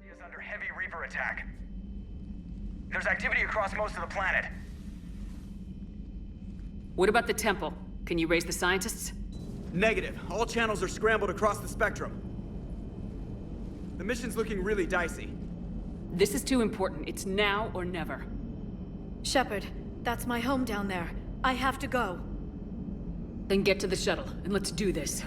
Is under heavy Reaper attack. There's activity across most of the planet. What about the temple? Can you raise the scientists? Negative. All channels are scrambled across the spectrum. The mission's looking really dicey. This is too important. It's now or never. Shepard, that's my home down there. I have to go. Then get to the shuttle, and let's do this.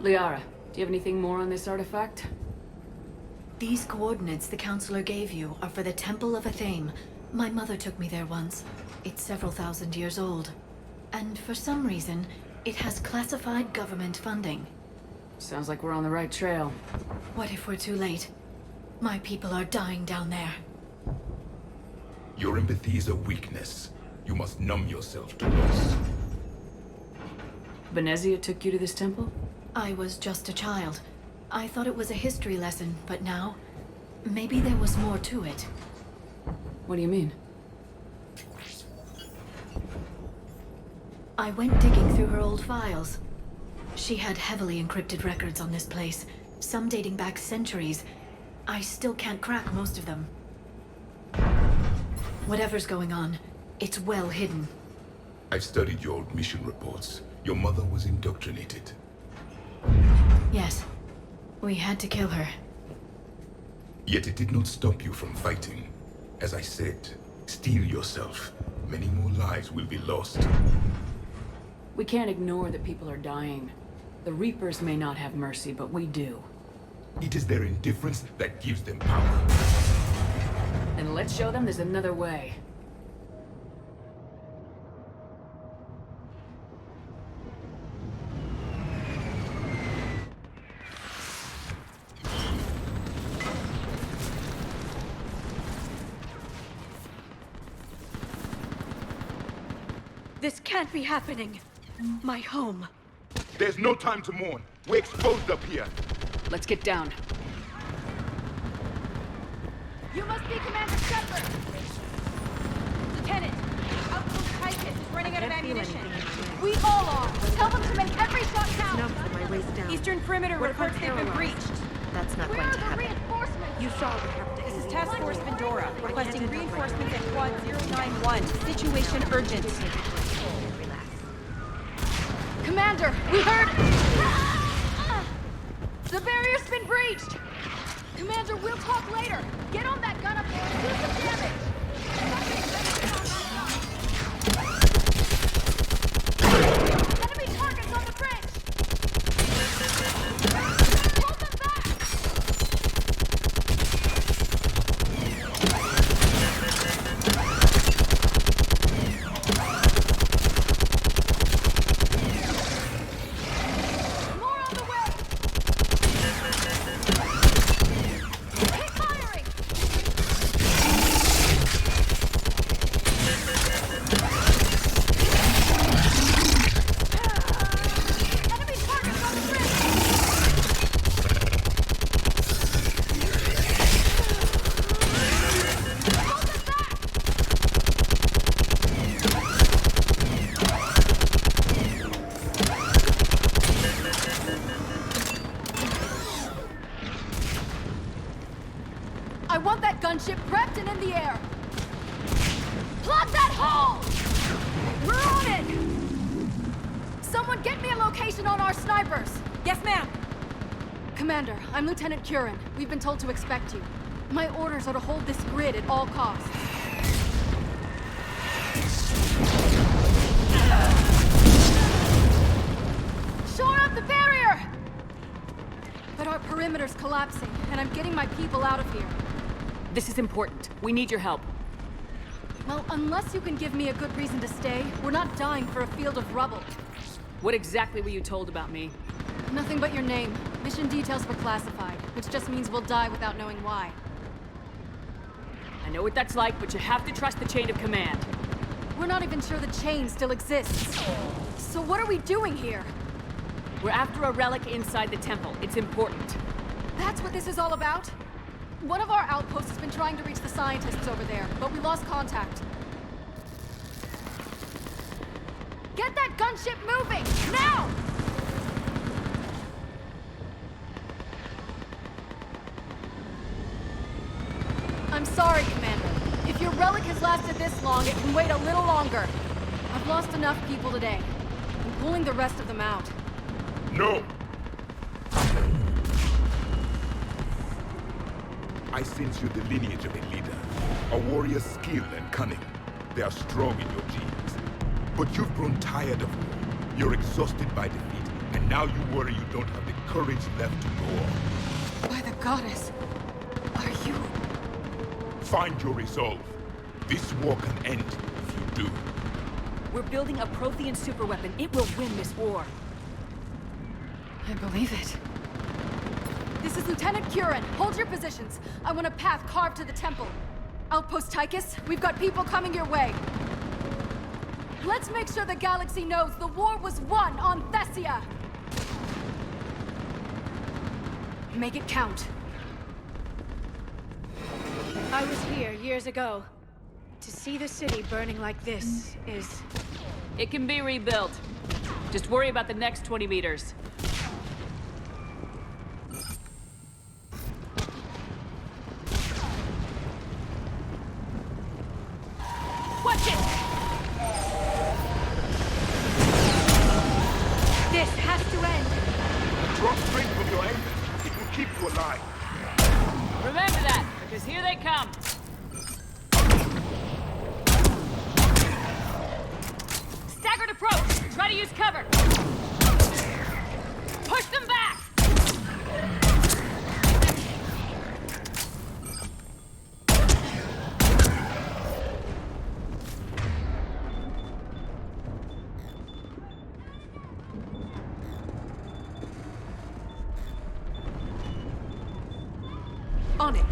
Liara, do you have anything more on this artifact? These coordinates the counselor gave you are for the Temple of Athame. My mother took me there once. It's several thousand years old. And for some reason, it has classified government funding. Sounds like we're on the right trail. What if we're too late? My people are dying down there. Your empathy is a weakness. You must numb yourself to loss. Venezia took you to this temple? I was just a child. I thought it was a history lesson, but now, maybe there was more to it. What do you mean? I went digging through her old files. She had heavily encrypted records on this place, some dating back centuries. I still can't crack most of them. Whatever's going on, it's well hidden. I've studied your old mission reports. Your mother was indoctrinated. Yes, we had to kill her. Yet it did not stop you from fighting. As I said, steel yourself. Many more lives will be lost. We can't ignore that people are dying. The Reapers may not have mercy, but we do. It is their indifference that gives them power. And let's show them there's another way. This can't be happening. My home. There's no time to mourn. We're exposed up here. Let's get down. You must be Commander Shepard! Lieutenant, Outpost Tydeous is running out of ammunition. We all are! Tell them to make every shot count! Eastern perimeter reports they've been breached. That's not Where going are to the happen. reinforcements? You saw what happened. This is Task Force Vendora, requesting reinforcements at Quad 091. Situation urgent. Relax. Commander, we heard... The barrier's been breached! Commander, we'll talk later! Get on that gun up there and do some damage! Enemy targets on the bridge! Hold them back! More on the way! Keep firing! Enemy targets on the bridge! Hold them back! I want that gunship prepped and in the air! Plug that hole! We're on it! Someone get me a location on our snipers! Yes, ma'am! Commander, I'm Lieutenant Curran. We've been told to expect you. My orders are to hold this grid at all costs. Shore up the barrier! But our perimeter's collapsing, and I'm getting my people out of here. This is important. We need your help. Well, unless you can give me a good reason to stay, we're not dying for a field of rubble. What exactly were you told about me? Nothing but your name. Mission details were classified, which just means we'll die without knowing why. I know what that's like, but you have to trust the chain of command. We're not even sure the chain still exists. So what are we doing here? We're after a relic inside the temple. It's important. That's what this is all about? One of our outposts has been trying to reach the scientists over there, but we lost contact. Get that gunship moving! Now! I'm sorry, Commander. If your relic has lasted this long, it can wait a little longer. I've lost enough people today. I'm pulling the rest of them out. No! I sense you the lineage of a leader. A warrior's skill and cunning. They are strong in your genes. But you've grown tired of war. You're exhausted by defeat, and And now you worry you don't have the courage left to go on. By the goddess, are you... Find your resolve. This war can end if you do. We're building a Prothean superweapon. It will win this war. I believe it. This is Lieutenant Curran. Hold your positions. I want a path carved to the temple. Outpost Tydeous, we've got people coming your way. Let's make sure the galaxy knows the war was won on Thessia. Make it count. I was here years ago. To see the city burning like this is... It can be rebuilt. Just worry about the next 20 meters. Watch it! This has to end! Drop straight from your aim. It will keep you alive. Remember that, because here they come. Staggered approach! Try to use cover! Push them back! On it.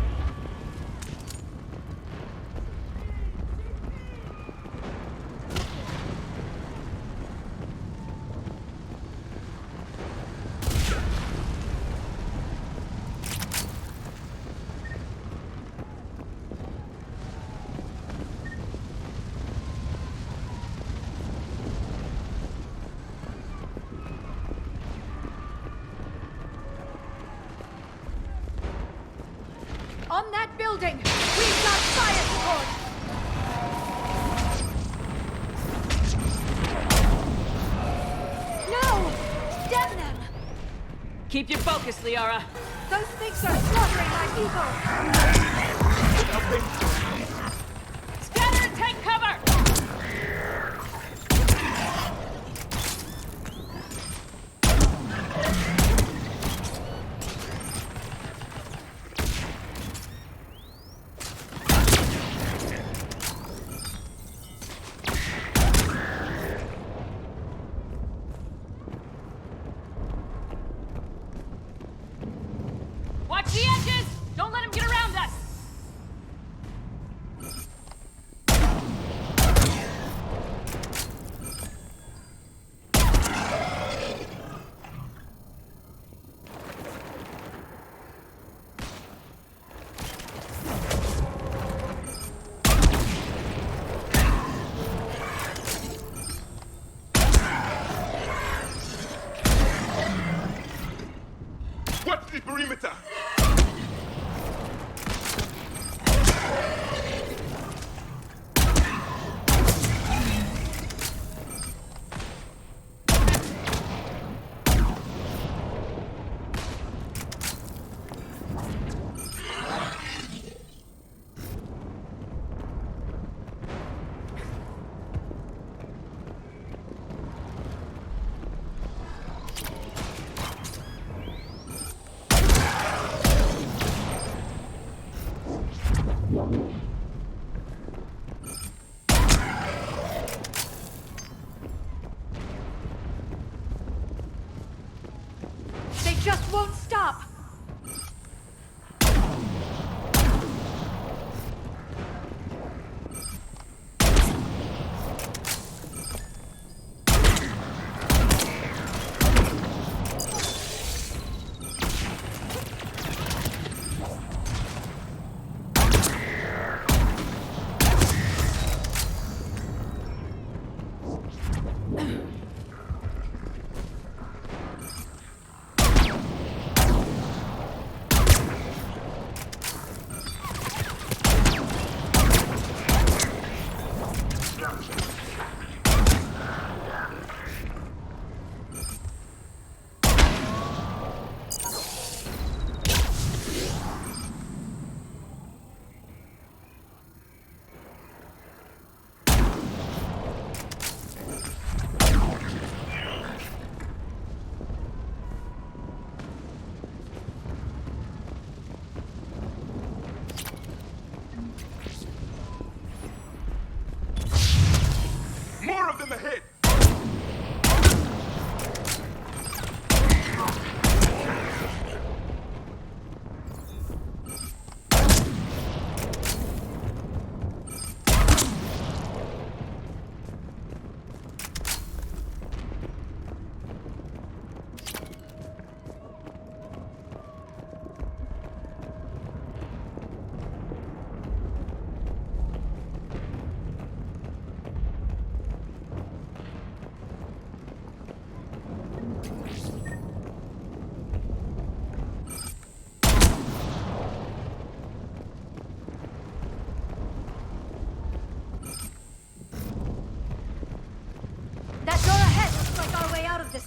On that building! We've got fire support! No! Stem them! Keep your focus, Liara. Those things are slaughtering my people! Scatter and take cover! Watch the edges! Don't let him get around us! What's the perimeter?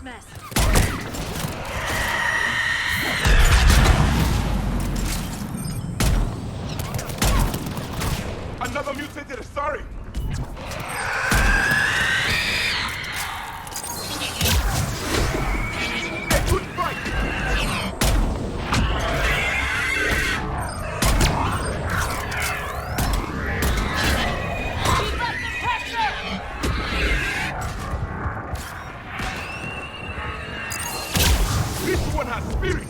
mess. Another mutated Asari! A good fight! Keep up the pressure! This one has spirit!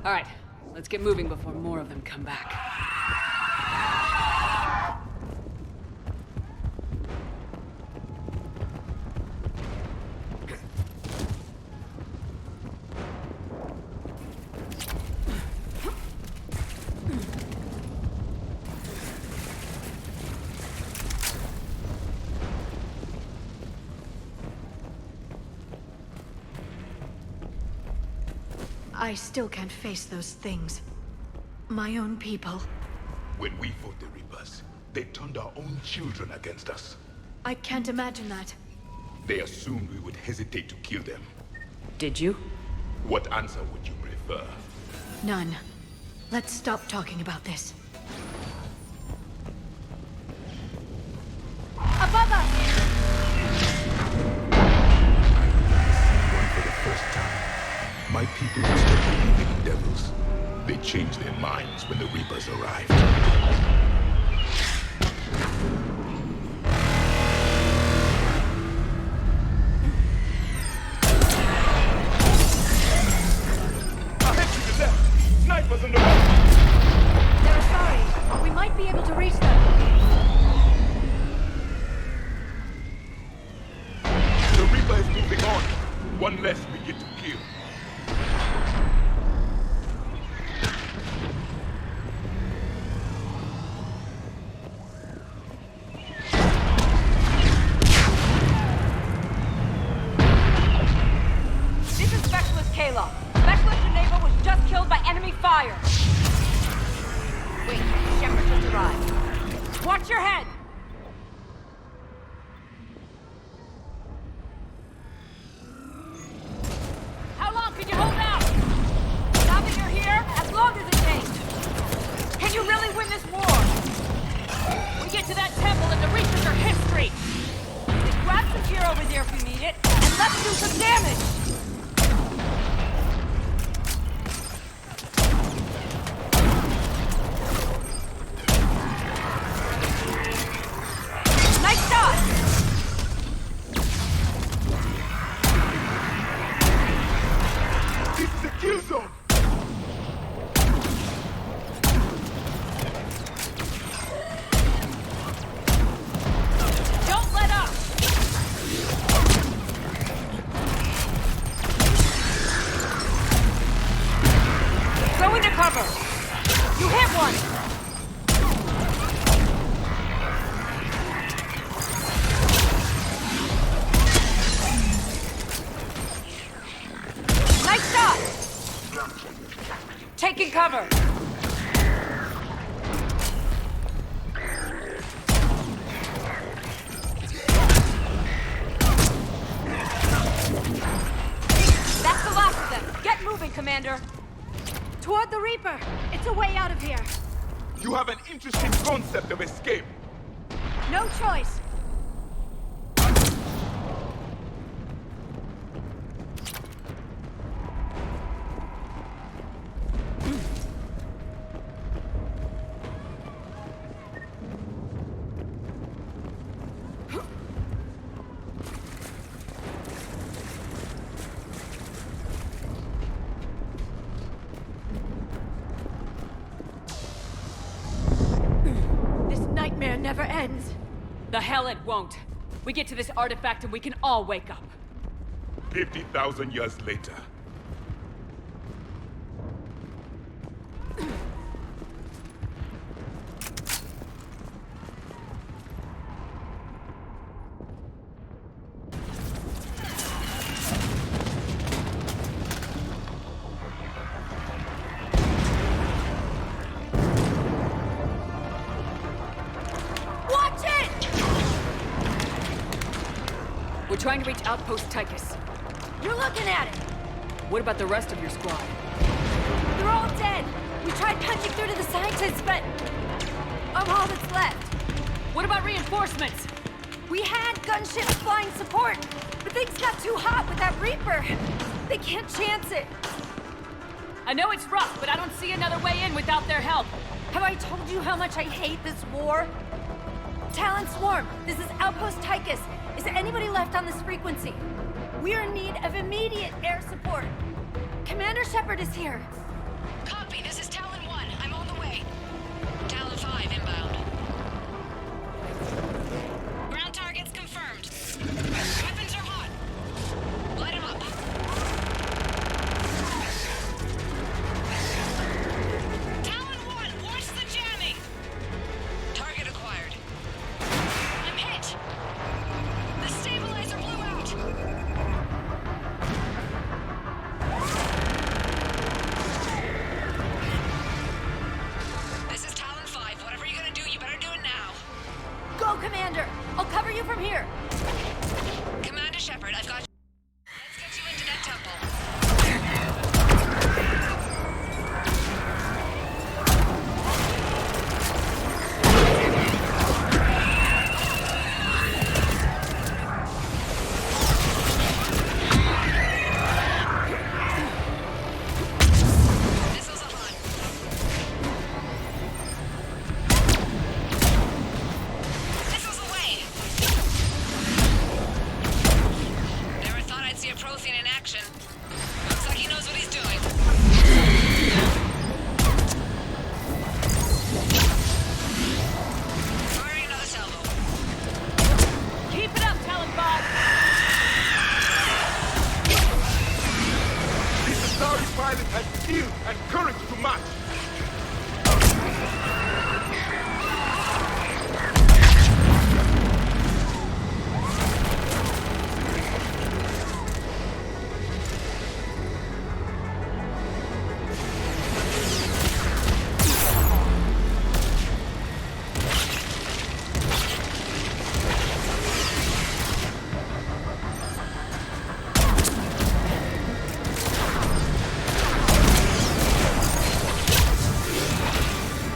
All right, let's get moving before more of them come back. I still can't face those things. My own people. When we fought the Reapers, they turned our own children against us. I can't imagine that. They assumed we would hesitate to kill them. Did you? What answer would you prefer? None. Let's stop talking about this. Above us! One for the first time. My people who stopped believing in devils. They changed their minds when the Reapers arrived. Ahead to the left! Snipers on the left! They're Asari. We might be able to reach them. The Reaper is moving on. One less we get to kill. This is Specialist Kayla. Specialist Geneva was just killed by enemy fire. Wait, Shepard just arrived. Watch your head! How long can you hold out? Now that you're here, as long as it takes. Can you really win this war? We get to that temple and the Reapers are history. Then grab some gear over there if we need it, and let's do some damage! Nice shot! It's the kill zone! Don't let up! Go into cover! You hit one! Nice shot! Taking cover! That's the last of them! Get moving, Commander! Toward the Reaper! It's a way out of here! You have an interesting concept of escape. No choice! This nightmare never ends! The hell it won't. We get to this artifact and we can all wake up. 50,000 years later. trying to reach Outpost Tydeous. You're looking at it! What about the rest of your squad? They're all dead! We tried punching through to the scientists, but... I'm all that's left. What about reinforcements? We had gunships flying support, but things got too hot with that Reaper. They can't chance it. I know it's rough, but I don't see another way in without their help. Have I told you how much I hate this war? Talon Swarm, this is Outpost Tydeous. Is anybody left on this frequency? We're in need of immediate air support. Commander Shepard is here. Copy, this is Talon 1. I'm on the way. Talon 5 inbound. Ground targets confirmed. Weapons are hot. Light them up. Talon 1, watch the jamming! Target acquired. I'm hit! The stabilizer blew out! This is Talon 5. Whatever you're gonna do, you better do it now. Go, Commander! I'll cover you from here. Commander Shepard, I've got... Let's get you into that temple. Missiles on. Missiles away! Never thought I'd see a Prothean in action. Looks like he knows what he's doing. Firing another salvo. Keep it up, Talon 5! This Asari pilot has skill and courage to match.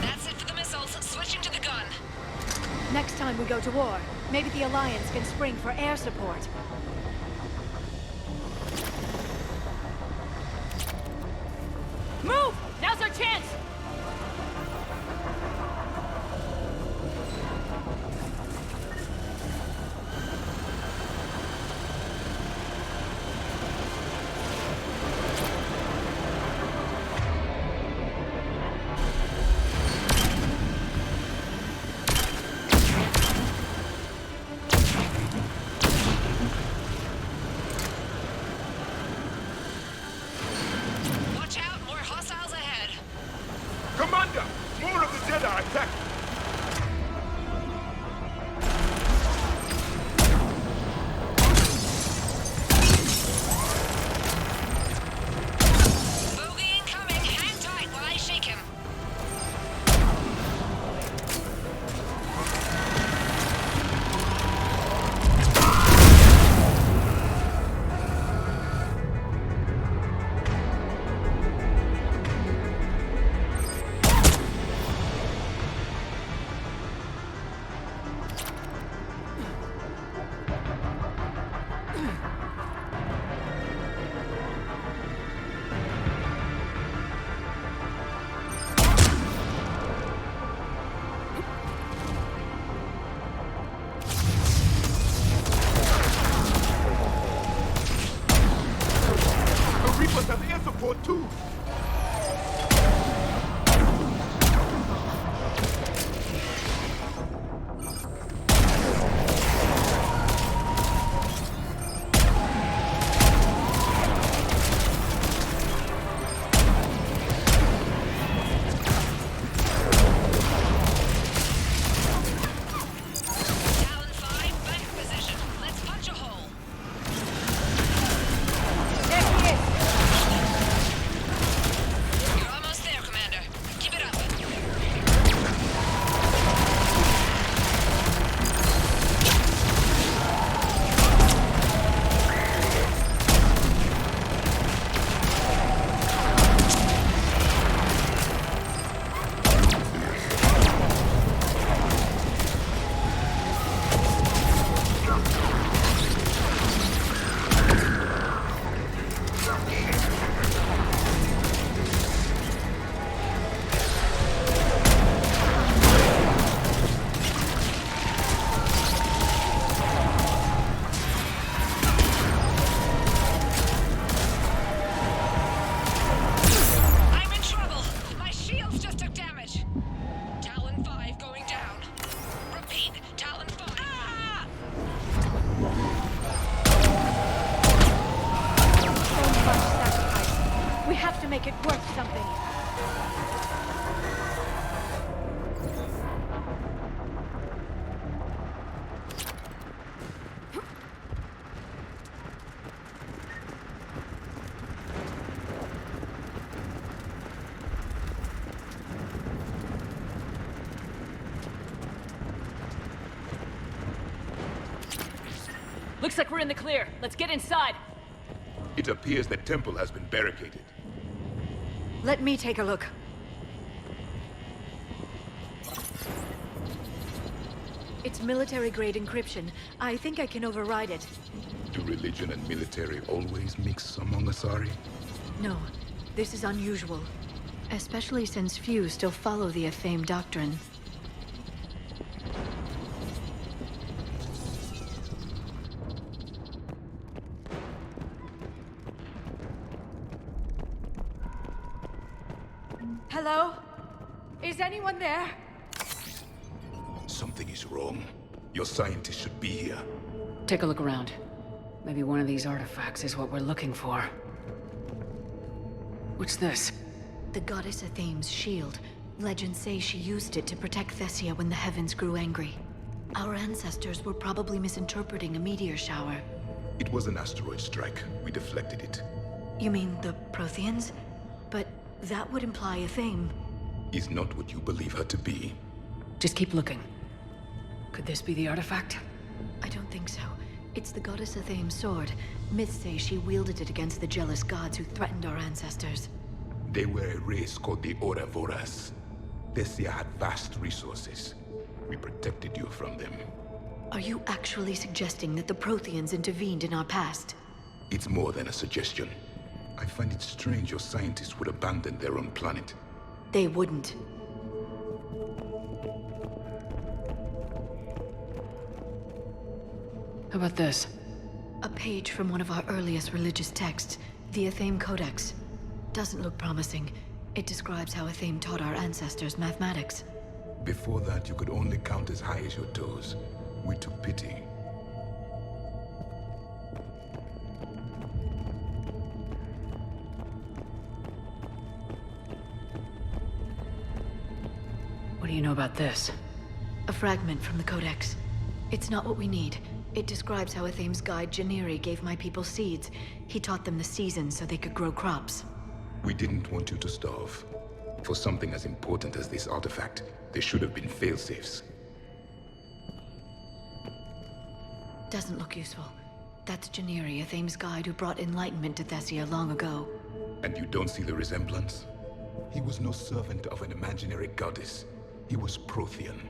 That's it for the missiles. Switching to the gun. Next time we go to war, maybe the Alliance can spring for air support. Move! Now's our chance! Watch out, more hostiles ahead. Commander, more of the Jedi attack. Bogey incoming. Hang tight while I shake him. Looks like we're in the clear. Let's get inside. It appears the temple has been barricaded. Let me take a look. It's military-grade encryption. I think I can override it. Do religion and military always mix among Asari? No, this is unusual. Especially since few still follow the Athame doctrine. Hello? Is anyone there? Something is wrong. Your scientists should be here. Take a look around. Maybe one of these artifacts is what we're looking for. What's this? The goddess Athame's shield. Legends say she used it to protect Thessia when the heavens grew angry. Our ancestors were probably misinterpreting a meteor shower. It was an asteroid strike. We deflected it. You mean the Protheans? But that would imply Athame. Is not what you believe her to be. Just keep looking. Could this be the artifact? I don't think so. It's the goddess Athame's sword. Myths say she wielded it against the jealous gods who threatened our ancestors. They were a race called the Voras. Thessia had vast resources. We protected you from them. Are you actually suggesting that the Protheans intervened in our past? It's more than a suggestion. I find it strange your scientists would abandon their own planet. They wouldn't. How about this? A page from one of our earliest religious texts, the Athame Codex. Doesn't look promising. It describes how Athame taught our ancestors mathematics. Before that, you could only count as high as your toes. We took pity. What do you know about this? A fragment from the Codex. It's not what we need. It describes how Athame's guide Janiri gave my people seeds. He taught them the seasons so they could grow crops. We didn't want you to starve. For something as important as this artifact, there should have been failsafes. Doesn't look useful. That's Janiri, Athame's guide who brought enlightenment to Thessia long ago. And you don't see the resemblance? He was no servant of an imaginary goddess. He was Prothean.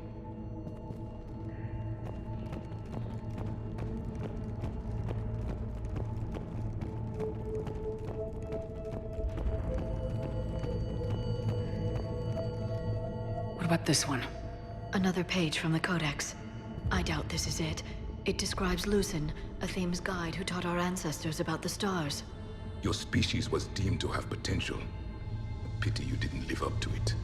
What about this one? Another page from the Codex. I doubt this is it. It describes Lucen, Athame's guide who taught our ancestors about the stars. Your species was deemed to have potential. Pity you didn't live up to it.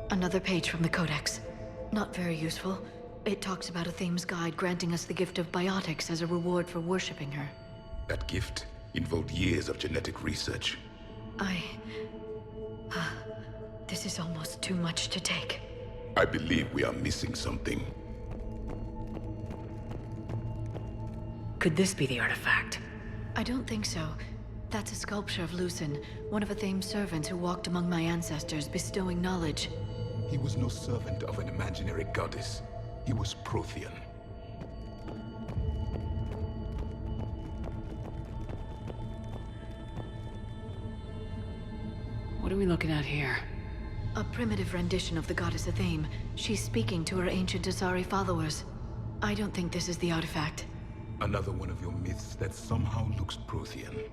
Another page from the Codex. Not very useful. It talks about Athame's guide granting us the gift of biotics as a reward for worshipping her. That gift involved years of genetic research. This is almost too much to take. I believe we are missing something. Could this be the artifact? I don't think so. That's a sculpture of Lucen, one of Athame's servants who walked among my ancestors, bestowing knowledge. He was no servant of an imaginary goddess. He was Prothean. What are we looking at here? A primitive rendition of the goddess Athame. She's speaking to her ancient Asari followers. I don't think this is the artifact. Another one of your myths that somehow looks Prothean.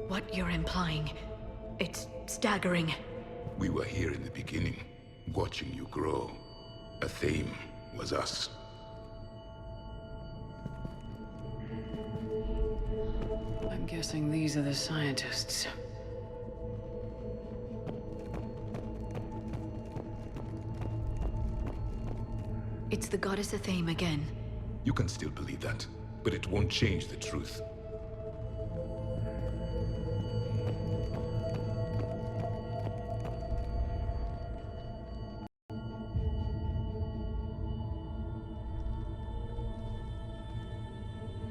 What you're implying, it's staggering. We were here in the beginning, watching you grow. Athame was us. I'm guessing these are the scientists. It's the goddess Athame again. You can still believe that, but it won't change the truth.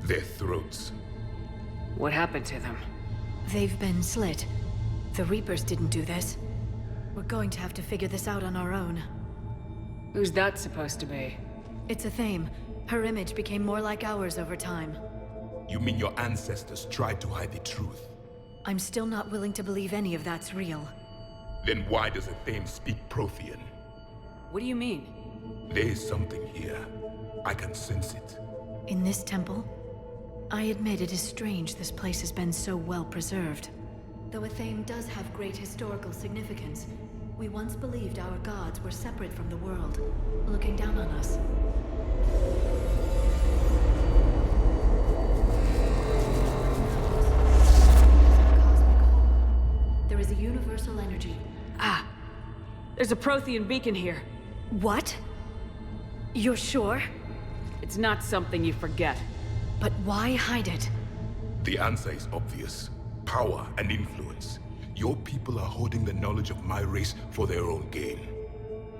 Their throats. What happened to them? They've been slit. The Reapers didn't do this. We're going to have to figure this out on our own. Who's that supposed to be? It's a theme. Her image became more like ours over time. You mean your ancestors tried to hide the truth? I'm still not willing to believe any of that's real. Then why does a Thame speak Prothean? What do you mean? There is something here. I can sense it. In this temple? I admit it is strange this place has been so well preserved. Though a Thame does have great historical significance, we once believed our gods were separate from the world, looking down on us. There is a universal energy. Ah! There's a Prothean beacon here. What? You're sure? It's not something you forget. But why hide it? The answer is obvious. Power and influence. Your people are holding the knowledge of my race for their own gain.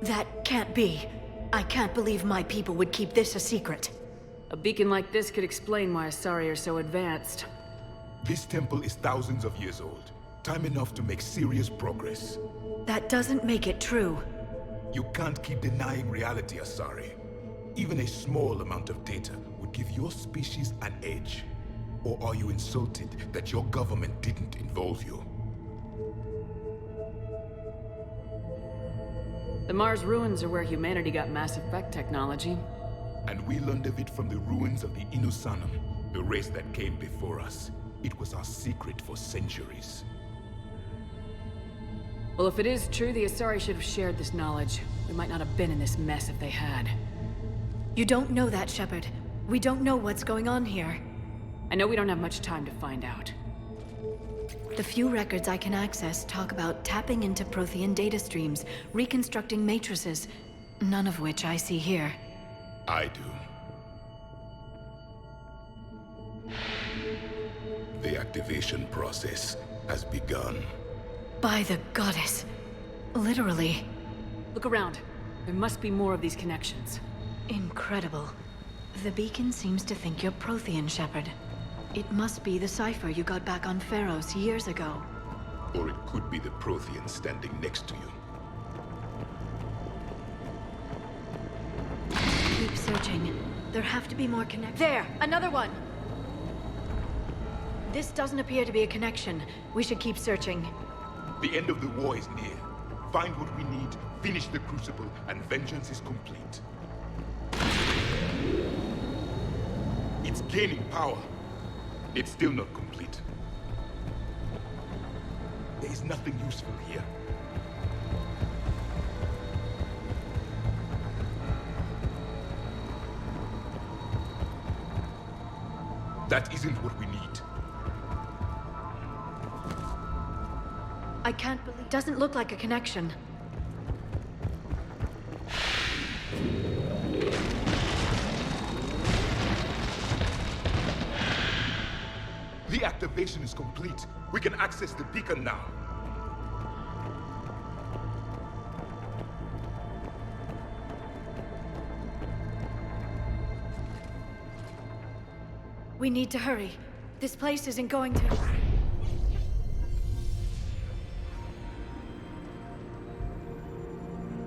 That can't be. I can't believe my people would keep this a secret. A beacon like this could explain why Asari are so advanced. This temple is thousands of years old. Time enough to make serious progress. That doesn't make it true. You can't keep denying reality, Asari. Even a small amount of data would give your species an edge. Or are you insulted that your government didn't involve you? The Mars ruins are where humanity got Mass Effect technology. And we learned of it from the ruins of the Inusanum, the race that came before us. It was our secret for centuries. Well, if it is true, the Asari should have shared this knowledge. We might not have been in this mess if they had. You don't know that, Shepard. We don't know what's going on here. I know we don't have much time to find out. The few records I can access talk about tapping into Prothean data streams, reconstructing matrices, none of which I see here. I do. The activation process has begun. By the goddess. Literally. Look around. There must be more of these connections. Incredible. The beacon seems to think you're Prothean, Shepard. It must be the cipher you got back on Pharos years ago. Or it could be the Prothean standing next to you. Keep searching. There have to be more connections. There! Another one! This doesn't appear to be a connection. We should keep searching. The end of the war is near. Find what we need, finish the Crucible, and vengeance is complete. It's gaining power. It's still not complete. There is nothing useful here. That isn't what we need. I can't believe... Doesn't look like a connection. The activation is complete. We can access the beacon now. We need to hurry. This place isn't going to...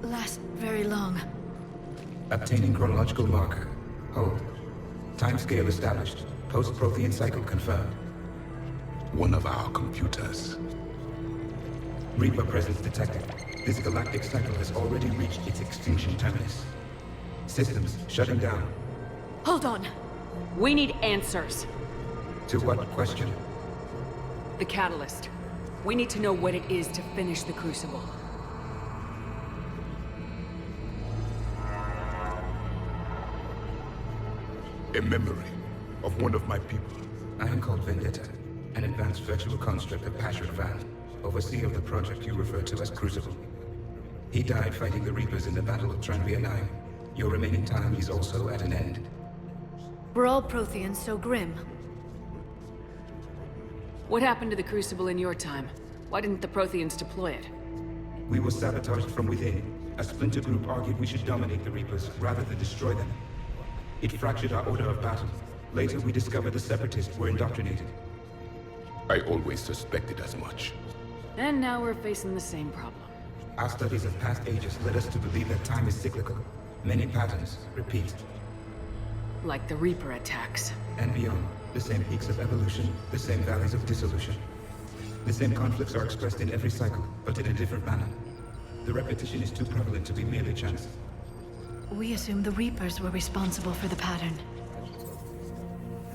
last very long. Obtaining chronological marker. Hold. Timescale established. Post-Prothean cycle confirmed. One of our computers. Reaper presence detected. This galactic cycle has already reached its extinction terminus. Systems shutting down. Hold on! We need answers. To what question? The catalyst. We need to know what it is to finish the Crucible. A memory of one of my people. I am called Vendetta, an advanced virtual construct of Pasher Van, overseer of the project you refer to as Crucible. He died fighting the Reapers in the Battle of Tranvia 9. Your remaining time is also at an end. We're all Protheans so grim. What happened to the Crucible in your time? Why didn't the Protheans deploy it? We were sabotaged from within. A splinter group argued we should dominate the Reapers rather than destroy them. It fractured our order of battle. Later, we discovered the Separatists were indoctrinated. I always suspected as much. And now we're facing the same problem. Our studies of past ages led us to believe that time is cyclical. Many patterns repeat. Like the Reaper attacks. And beyond, the same peaks of evolution, the same valleys of dissolution. The same conflicts are expressed in every cycle, but in a different manner. The repetition is too prevalent to be merely chance. We assumed the Reapers were responsible for the pattern.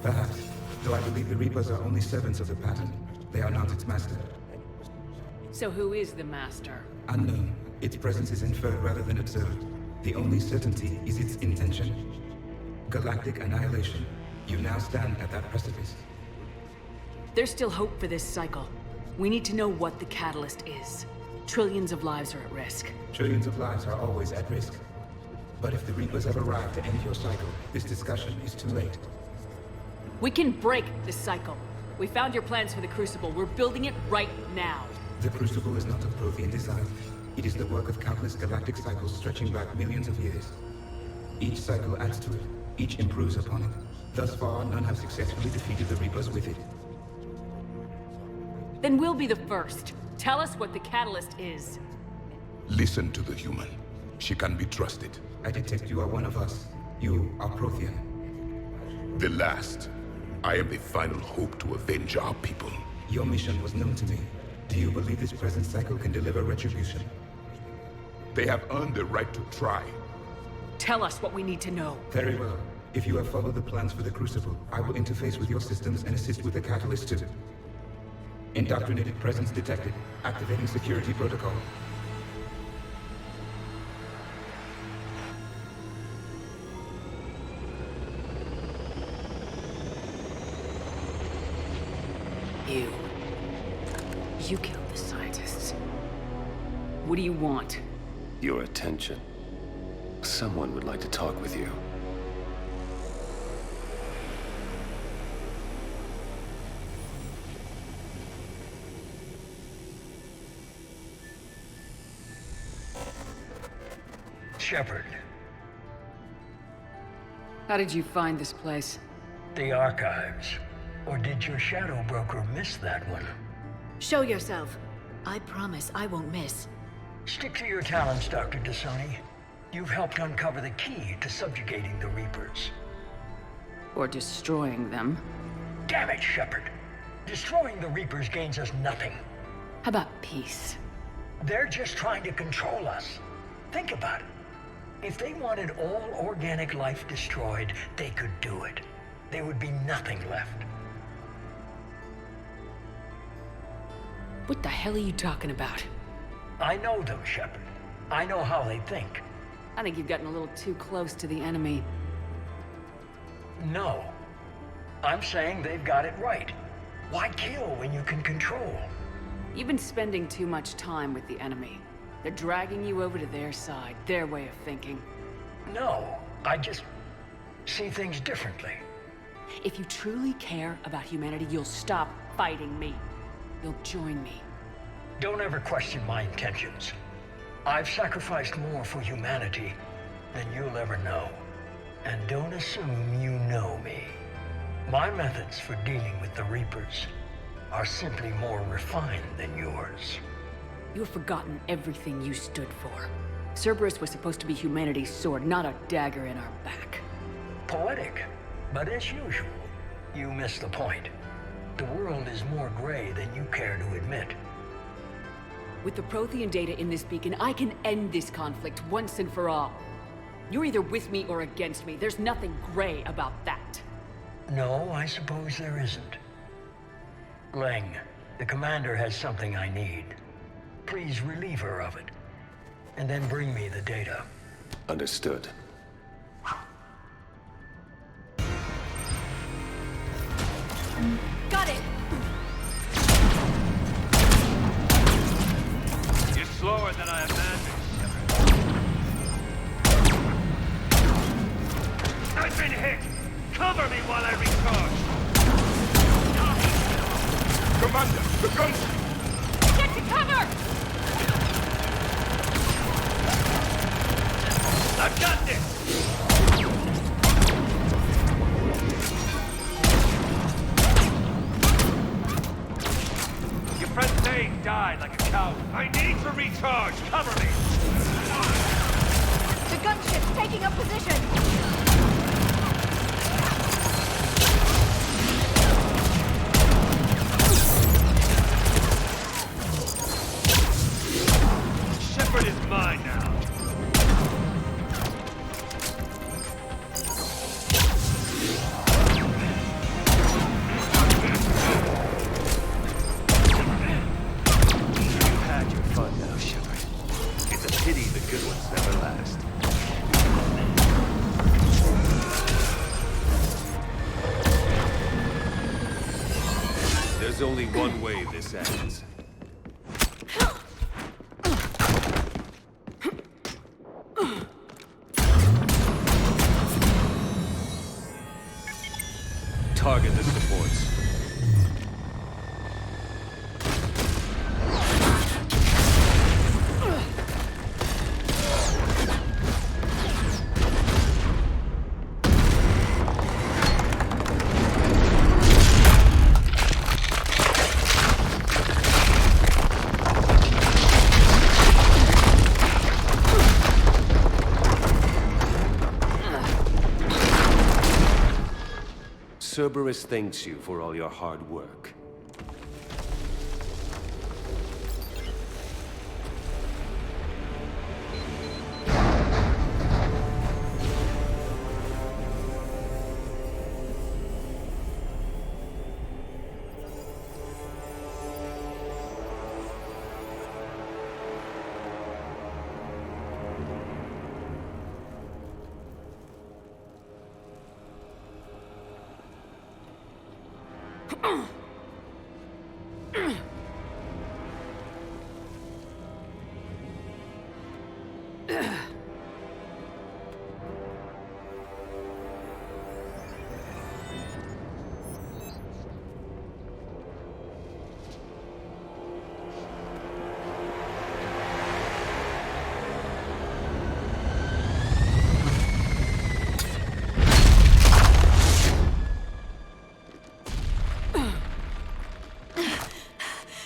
Perhaps, though I believe the Reapers are only servants of the pattern. They are not its master. So who is the Master? Unknown. Its presence is inferred rather than observed. The only certainty is its intention. Galactic annihilation. You now stand at that precipice. There's still hope for this cycle. We need to know what the catalyst is. Trillions of lives are at risk. Trillions of lives are always at risk. But if the Reapers have arrived to end your cycle, this discussion is too late. We can break this cycle. We found your plans for the Crucible. We're building it right now. The Crucible is not of Prothean design. It is the work of countless galactic cycles stretching back millions of years. Each cycle adds to it. Each improves upon it. Thus far, none have successfully defeated the Reapers with it. Then we'll be the first. Tell us what the catalyst is. Listen to the human. She can be trusted. I detect you are one of us. You are Prothean. The last. I am the final hope to avenge our people. Your mission was known to me. Do you believe this present cycle can deliver retribution? They have earned the right to try. Tell us what we need to know. Very well. If you have followed the plans for the Crucible, I will interface with your systems and assist with the catalyst too. Indoctrinated presence detected. Activating security protocol. You killed the scientists. What do you want? Your attention. Someone would like to talk with you. Shepard. How did you find this place? The archives. Or did your shadow broker miss that one? Show yourself. I promise I won't miss. Stick to your talents, Dr. Dasani. You've helped uncover the key to subjugating the Reapers. Or destroying them. Damn it, Shepard. Destroying the Reapers gains us nothing. How about peace? They're just trying to control us. Think about it. If they wanted all organic life destroyed, they could do it. There would be nothing left. What the hell are you talking about? I know them, Shepard. I know how they think. I think you've gotten a little too close to the enemy. No. I'm saying they've got it right. Why kill when you can control? You've been spending too much time with the enemy. They're dragging you over to their side, their way of thinking. No, I just see things differently. If you truly care about humanity, you'll stop fighting me. You'll join me. Don't ever question my intentions. I've sacrificed more for humanity than you'll ever know. And don't assume you know me. My methods for dealing with the Reapers are simply more refined than yours. You have forgotten everything you stood for. Cerberus was supposed to be humanity's sword, not a dagger in our back. Poetic, but as usual, you miss the point. The world is more gray than you care to admit. With the Prothean data in this beacon, I can end this conflict once and for all. You're either with me or against me. There's nothing gray about that. No, I suppose there isn't. Leng, the commander has something I need. Please relieve her of it. And then bring me the data. Understood. Got it! You're slower than I imagined. I've been hit! Cover me while I recharge! Commander, the guns! Get to cover! I've got this! Your friend's saying died like a cow. I need to recharge! Cover me! The gunship's taking up position! Shepard is mine now. You've had your fun now, Shepard. It's a pity the good ones never last. There's only one way this ends. Target the supports. Cerberus thanks you for all your hard work.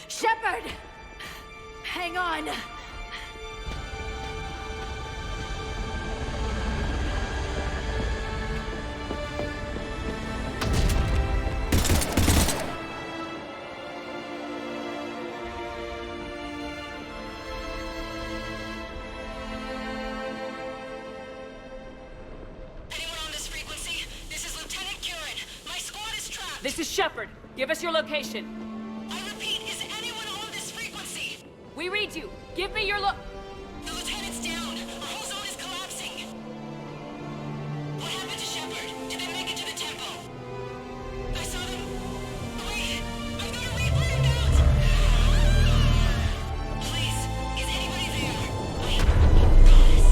Shepard! Hang on! This is Shepard. Give us your location. I repeat, is anyone on this frequency? We read you. Give me your The lieutenant's down. Our whole zone is collapsing. What happened to Shepard? Did they make it to the temple? I saw them. Wait, I've got a reaper inbound. Please, is anybody there? Wait, guys,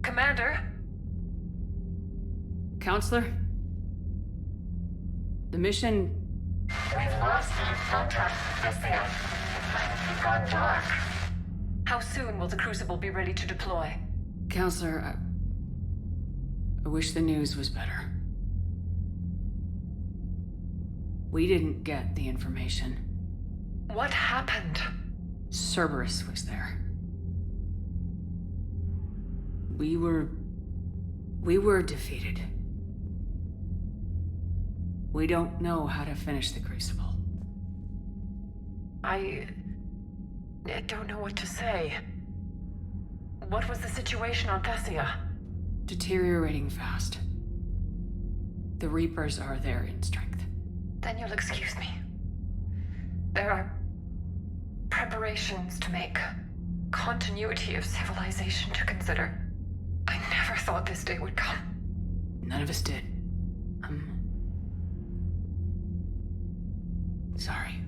Commander? Counselor? The mission... We've lost contact with Thessia. It's gone dark. How soon will the Crucible be ready to deploy? Counselor, I wish the news was better. We didn't get the information. What happened? Cerberus was there. We were defeated. We don't know how to finish the Crucible. I don't know what to say. What was the situation on Thessia? Deteriorating fast. The Reapers are there in strength. Then you'll excuse me. There are preparations to make, continuity of civilization to consider. I never thought this day would come. None of us did. Sorry.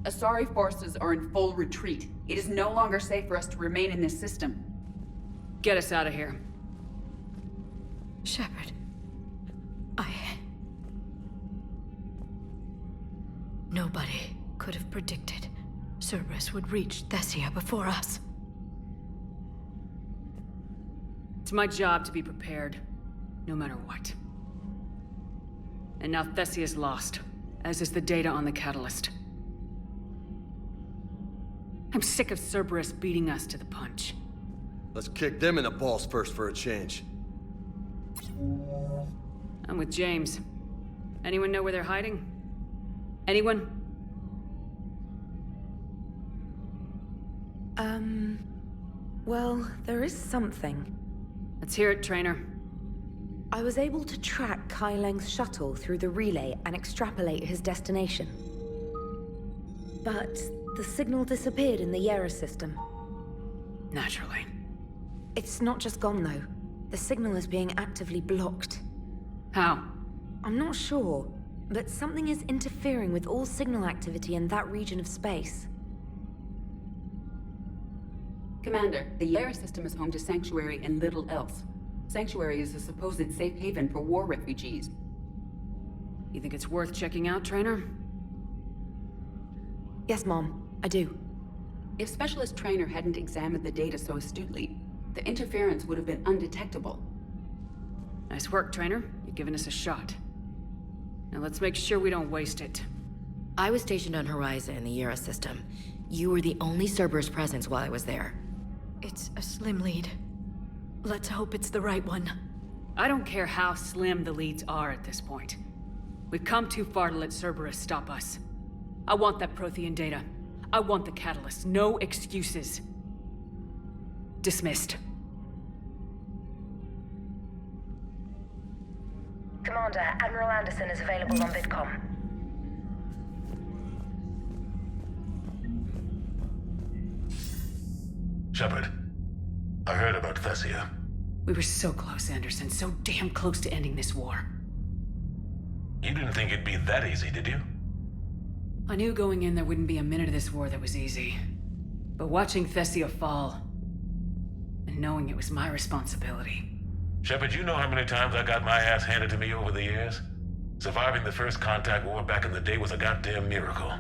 Asari forces are in full retreat. It is no longer safe for us to remain in this system. Get us out of here. Shepard. Nobody could have predicted Cerberus would reach Thessia before us. It's my job to be prepared, no matter what. And now Thessia's lost, as is the data on the catalyst. I'm sick of Cerberus beating us to the punch. Let's kick them in the balls first for a change. I'm with James. Anyone know where they're hiding? Anyone? Well, there is something. Let's hear it, Trainer. I was able to track Kai Leng's shuttle through the relay and extrapolate his destination. But the signal disappeared in the Yera system. Naturally. It's not just gone, though. The signal is being actively blocked. How? I'm not sure, but something is interfering with all signal activity in that region of space. Commander, the Yera system is home to Sanctuary and little else. Sanctuary is a supposed safe haven for war refugees. You think it's worth checking out, Trainer? Yes, Mom, I do. If Specialist Trainer hadn't examined the data so astutely, the interference would have been undetectable. Nice work, Trainer. You've given us a shot. Now let's make sure we don't waste it. I was stationed on Horizon in the Yera system. You were the only Cerberus presence while I was there. It's a slim lead. Let's hope it's the right one. I don't care how slim the leads are at this point. We've come too far to let Cerberus stop us. I want that Prothean data. I want the catalyst. No excuses. Dismissed. Commander, Admiral Anderson is available on VidCom. Shepard, I heard about Thessia. We were so close, Anderson. So damn close to ending this war. You didn't think it'd be that easy, did you? I knew going in there wouldn't be a minute of this war that was easy. But watching Thessia fall, and knowing it was my responsibility. Shepard, you know how many times I got my ass handed to me over the years? Surviving the first contact war back in the day was a goddamn miracle.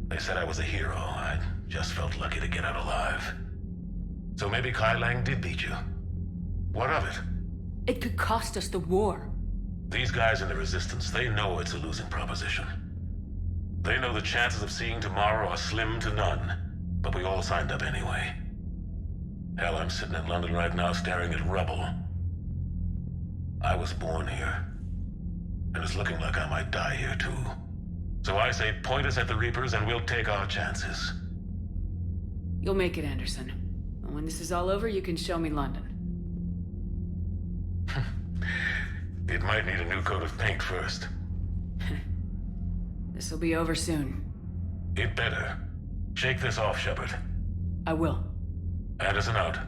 They said I was a hero. I just felt lucky to get out alive. So maybe Kai Lang did beat you. What of it? It could cost us the war. These guys in the Resistance, they know it's a losing proposition. They know the chances of seeing tomorrow are slim to none, but we all signed up anyway. Hell, I'm sitting in London right now staring at rubble. I was born here, and it's looking like I might die here too. So I say point us at the Reapers and we'll take our chances. You'll make it, Anderson. And when this is all over, you can show me London. It might need a new coat of paint first. This'll be over soon. It better. Shake this off, Shepard. I will. Anderson out.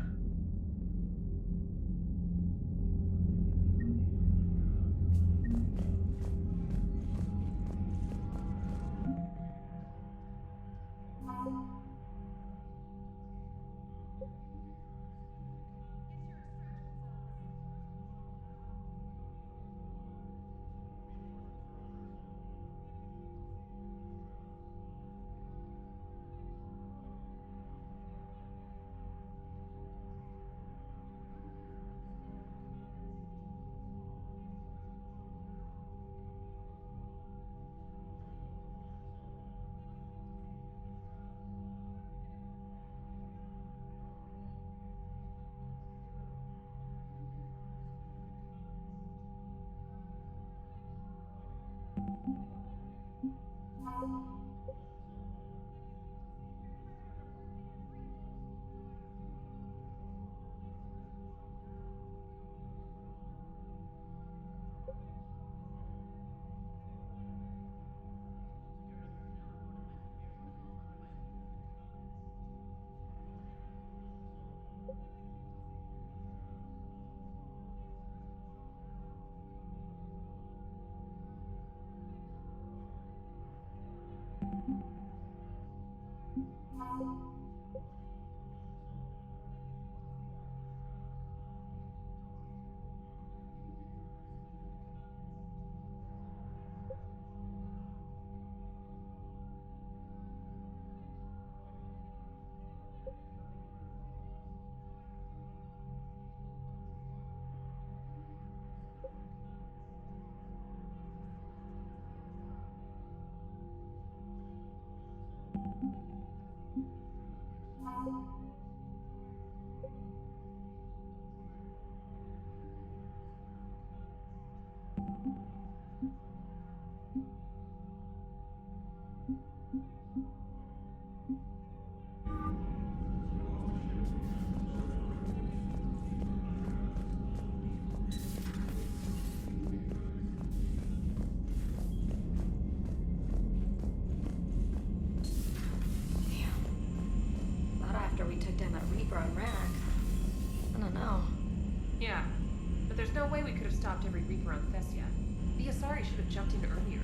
stopped every Reaper on Thessia. The Asari should have jumped in earlier.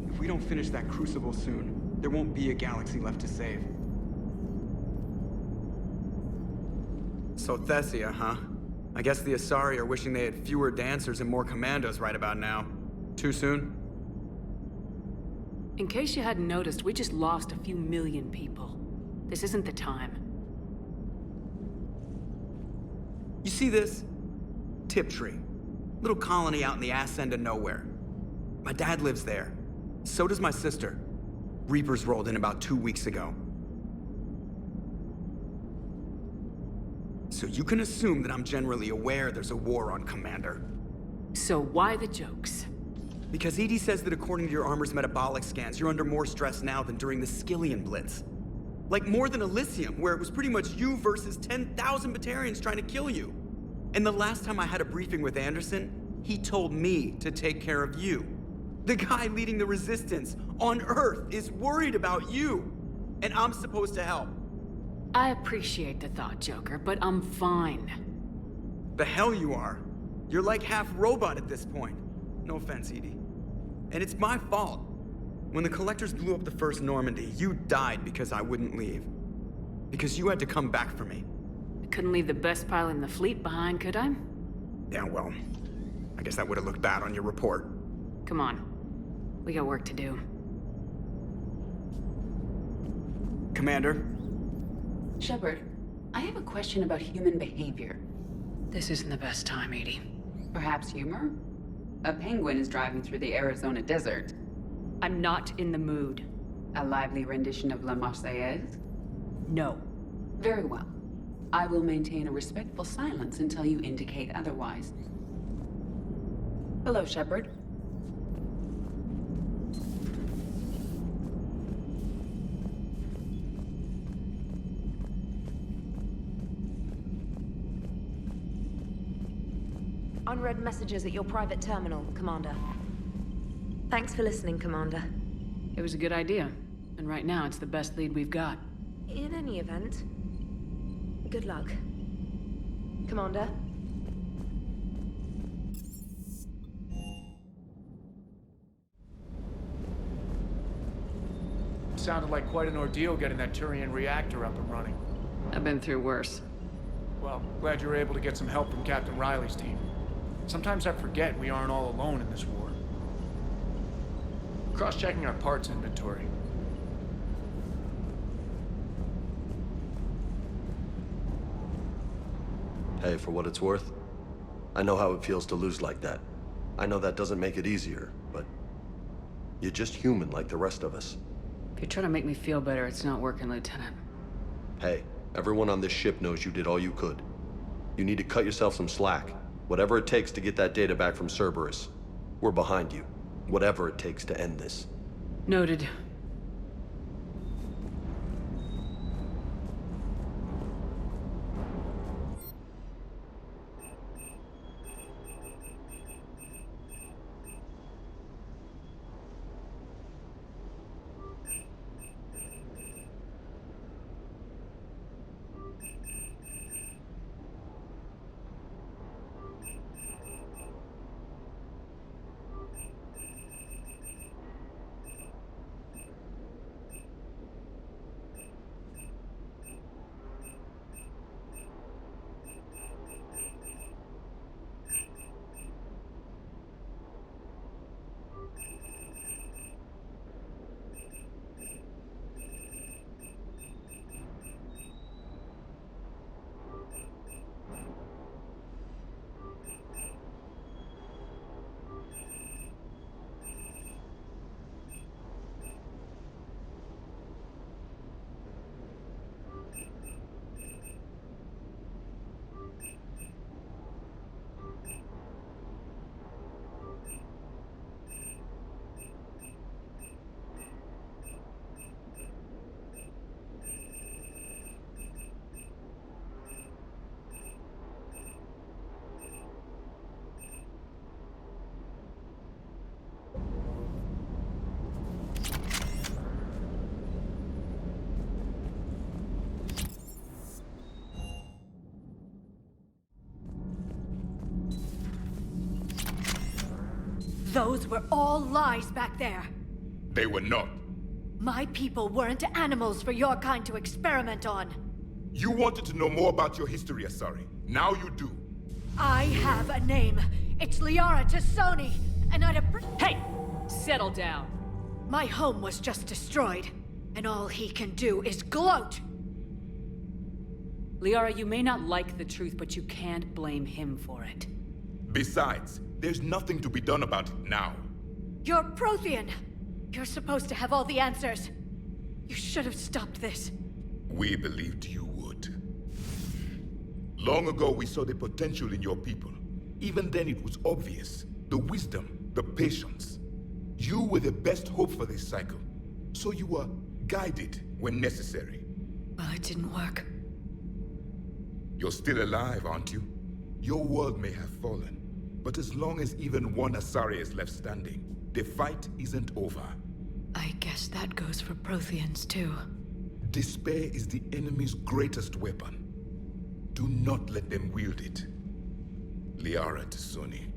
If we don't finish that crucible soon, there won't be a galaxy left to save. So Thessia, huh? I guess the Asari are wishing they had fewer dancers and more commandos right about now. Too soon? In case you hadn't noticed, we just lost a few million people. This isn't the time. You see this? Tiptree. Little colony out in the ass end of nowhere. My dad lives there. So does my sister. Reapers rolled in about 2 weeks ago. So you can assume that I'm generally aware there's a war on, Commander. So why the jokes? Because EDI says that according to your armor's metabolic scans, you're under more stress now than during the Skillian Blitz. Like more than Elysium, where it was pretty much you versus 10,000 Batarians trying to kill you. And the last time I had a briefing with Anderson, he told me to take care of you. The guy leading the resistance on Earth is worried about you, and I'm supposed to help. I appreciate the thought, Joker, but I'm fine. The hell you are. You're like half robot at this point. No offense, EDI. And it's my fault. When the Collectors blew up the first Normandy, you died because I wouldn't leave. Because you had to come back for me. I couldn't leave the best pilot in the fleet behind, could I? Yeah, well, I guess that would have looked bad on your report. Come on. We got work to do. Commander? Shepard, I have a question about human behavior. This isn't the best time, EDI. Perhaps humor? A penguin is driving through the Arizona desert. I'm not in the mood. A lively rendition of La Marseillaise? No. Very well. I will maintain a respectful silence until you indicate otherwise. Hello, Shepard. Unread messages at your private terminal, Commander. Thanks for listening, Commander. It was a good idea. And right now, it's the best lead we've got. In any event, good luck. Commander? Sounded like quite an ordeal getting that Turian reactor up and running. I've been through worse. Well, glad you were able to get some help from Captain Riley's team. Sometimes I forget we aren't all alone in this war. Cross-checking our parts inventory. Hey, for what it's worth, I know how it feels to lose like that. I know that doesn't make it easier, but you're just human like the rest of us. If you're trying to make me feel better, it's not working, Lieutenant. Hey, everyone on this ship knows you did all you could. You need to cut yourself some slack. Whatever it takes to get that data back from Cerberus. We're behind you. Whatever it takes to end this. Noted. Those were all lies back there. They were not. My people weren't animals for your kind to experiment on. You wanted to know more about your history, Asari. Now you do. I have a name. It's Liara Tassoni, and I'd Hey! Settle down. My home was just destroyed, and all he can do is gloat! Liara, you may not like the truth, but you can't blame him for it. Besides, there's nothing to be done about it now. You're Prothean! You're supposed to have all the answers. You should have stopped this. We believed you would. Long ago, we saw the potential in your people. Even then, it was obvious. The wisdom, the patience. You were the best hope for this cycle. So you were guided when necessary. Well, it didn't work. You're still alive, aren't you? Your world may have fallen, but as long as even one Asari is left standing, the fight isn't over. I guess that goes for Protheans, too. Despair is the enemy's greatest weapon. Do not let them wield it. Liara Tassoni.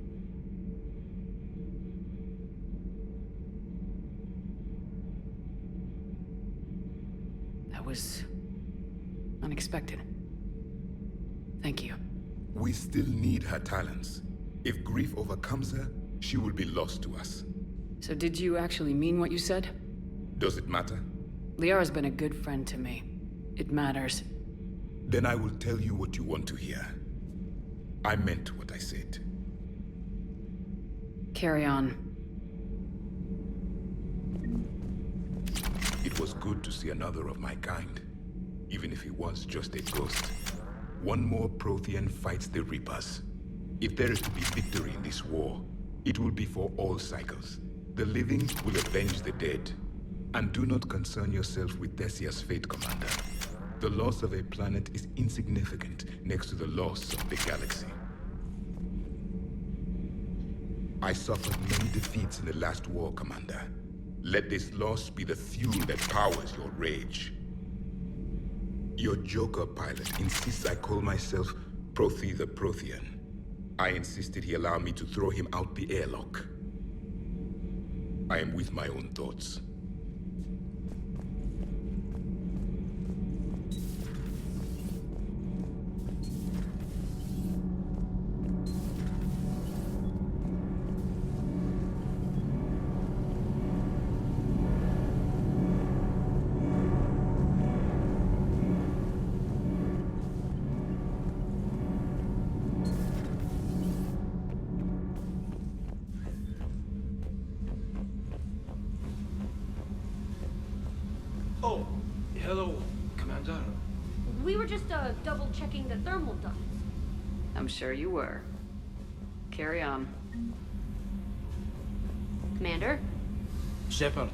That was unexpected. Thank you. We still need her talents. If grief overcomes her, she will be lost to us. So did you actually mean what you said? Does it matter? Liara's been a good friend to me. It matters. Then I will tell you what you want to hear. I meant what I said. Carry on. It was good to see another of my kind, even if he was just a ghost. One more Prothean fights the Reapers. If there is to be victory in this war, it will be for all cycles. The living will avenge the dead. And do not concern yourself with Thessia's fate, Commander. The loss of a planet is insignificant next to the loss of the galaxy. I suffered many defeats in the last war, Commander. Let this loss be the fuel that powers your rage. Your Joker pilot insists I call myself Prothe the Prothean. I insisted he allow me to throw him out the airlock. I am with my own thoughts. Oh, hello, Commander. We were just double-checking the thermal ducts. I'm sure you were. Carry on. Commander? Shepard.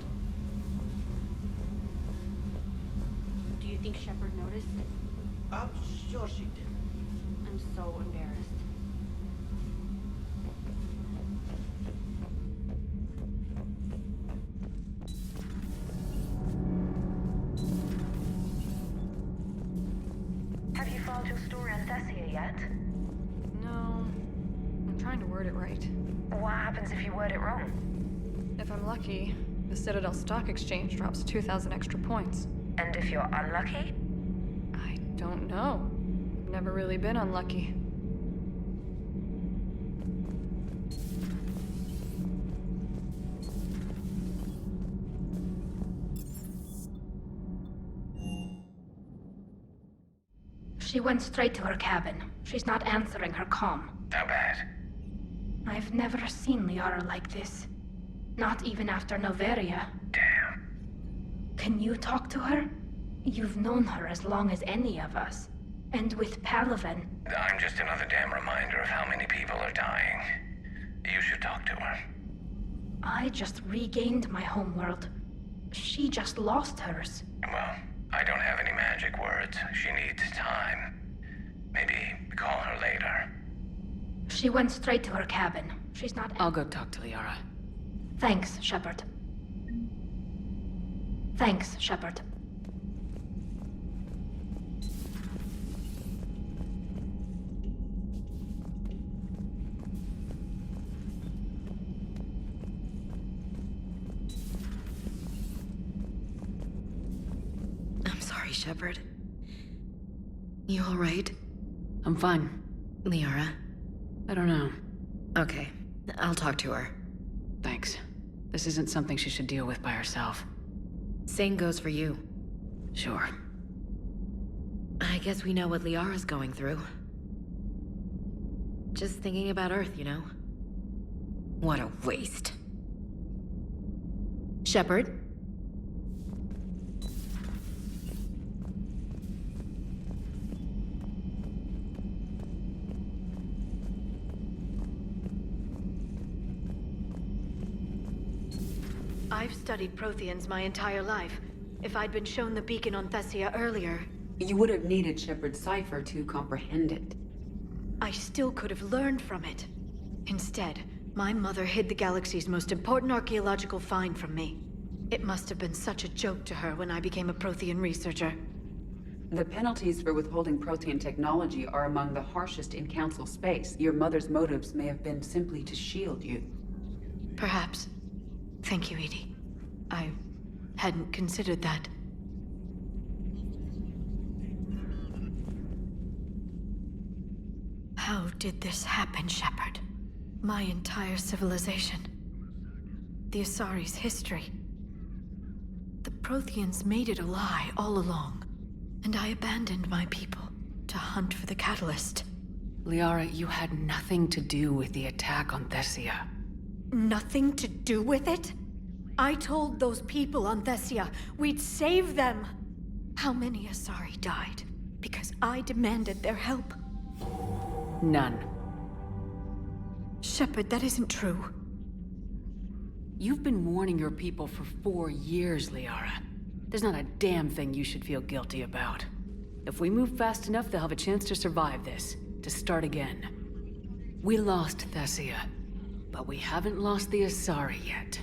Do you think Shepard noticed? I'm sure she did. I'm so embarrassed. Have you filed your story on Thessia yet? No. I'm trying to word it right. What happens if you word it wrong? If I'm lucky, the Citadel Stock Exchange drops 2,000 extra points. And if you're unlucky? I don't know. I've never really been unlucky. She went straight to her cabin. She's not answering her comm. How bad? I've never seen Liara like this. Not even after Noveria. Damn. Can you talk to her? You've known her as long as any of us. And with Palaven... I'm just another damn reminder of how many people are dying. You should talk to her. I just regained my homeworld. She just lost hers. Well, I don't have any magic words. She needs time. Maybe call her later. She went straight to her cabin. She's not... I'll go talk to Liara. Thanks, Shepard. Thanks, Shepard. Shepard. You alright? I'm fine. Liara? I don't know. Okay, I'll talk to her. Thanks. This isn't something she should deal with by herself. Same goes for you. Sure. I guess we know what Liara's going through. Just thinking about Earth, you know? What a waste. Shepard? I've studied Protheans my entire life. If I'd been shown the beacon on Thessia earlier... You would have needed Shepard's cipher to comprehend it. I still could have learned from it. Instead, my mother hid the galaxy's most important archaeological find from me. It must have been such a joke to her when I became a Prothean researcher. The penalties for withholding Prothean technology are among the harshest in Council space. Your mother's motives may have been simply to shield you. Perhaps. Thank you, Edie. I hadn't considered that. How did this happen, Shepard? My entire civilization. The Asari's history. The Protheans made it a lie all along, and I abandoned my people to hunt for the catalyst. Liara, you had nothing to do with the attack on Thessia. Nothing to do with it? I told those people on Thessia we'd save them. How many Asari died because I demanded their help? None. Shepard, that isn't true. You've been warning your people for 4 years, Liara. There's not a damn thing you should feel guilty about. If we move fast enough, they'll have a chance to survive this, to start again. We lost Thessia, but we haven't lost the Asari yet.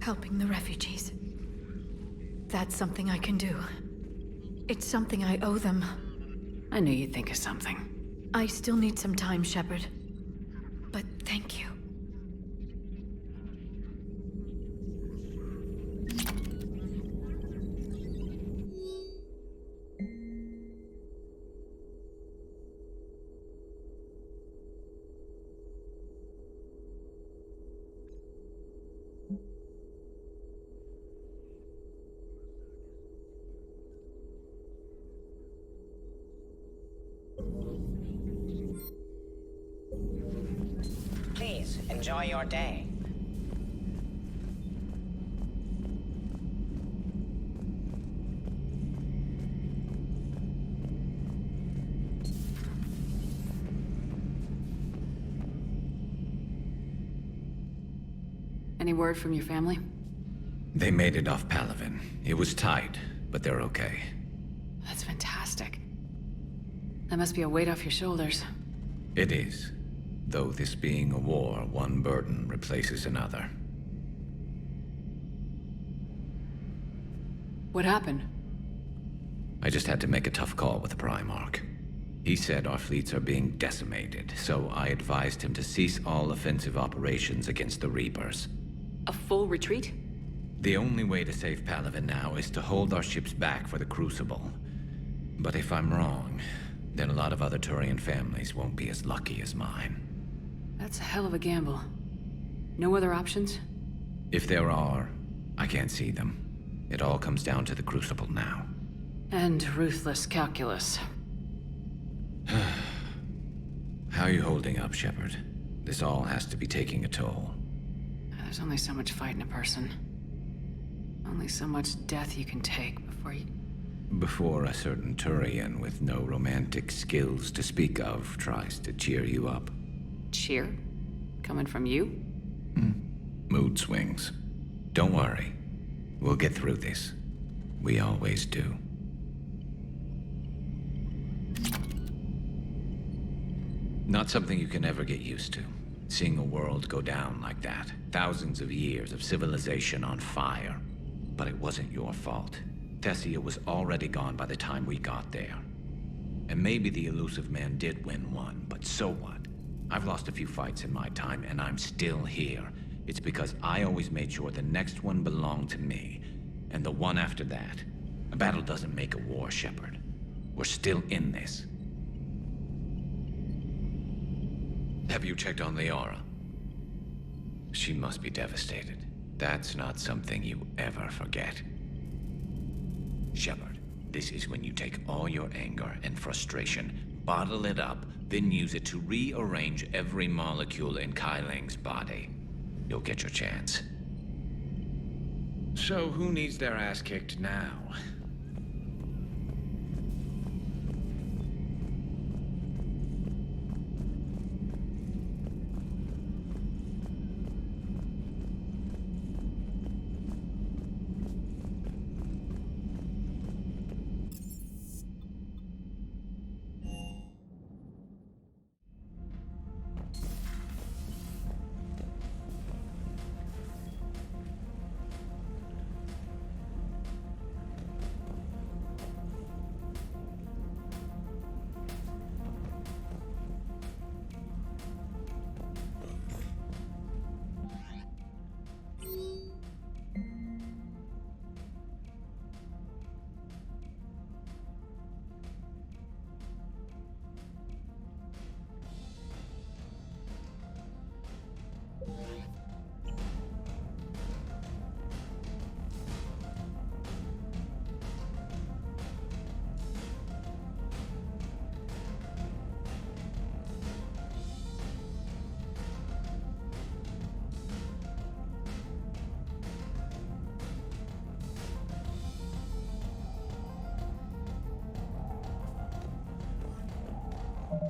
Helping the refugees. That's something I can do. It's something I owe them. I knew you'd think of something. I still need some time, Shepard. But thank you. Please, enjoy your day. Any word from your family? They made it off Palaven. It was tight, but they're okay. That's fantastic. That must be a weight off your shoulders. It is. Though this being a war, one burden replaces another. What happened? I just had to make a tough call with the Primarch. He said our fleets are being decimated, so I advised him to cease all offensive operations against the Reapers. A full retreat? The only way to save Palaven now is to hold our ships back for the Crucible. But if I'm wrong, then a lot of other Turian families won't be as lucky as mine. That's a hell of a gamble. No other options? If there are, I can't see them. It all comes down to the Crucible now. And ruthless calculus. How are you holding up, Shepard? This all has to be taking a toll. There's only so much fight in a person. Only so much death you can take before you... Before a certain Turian with no romantic skills to speak of tries to cheer you up. Cheer? Coming from you? Mood swings. Don't worry. We'll get through this. We always do. Not something you can ever get used to. Seeing a world go down like that. Thousands of years of civilization on fire. But it wasn't your fault. Thessia was already gone by the time we got there. And maybe the elusive man did win one, but so what? I've lost a few fights in my time, and I'm still here. It's because I always made sure the next one belonged to me, and the one after that. A battle doesn't make a war, Shepard. We're still in this. Have you checked on Liara? She must be devastated. That's not something you ever forget. Shepard, this is when you take all your anger and frustration, bottle it up, then use it to rearrange every molecule in Kai Ling's body. You'll get your chance. So who needs their ass kicked now?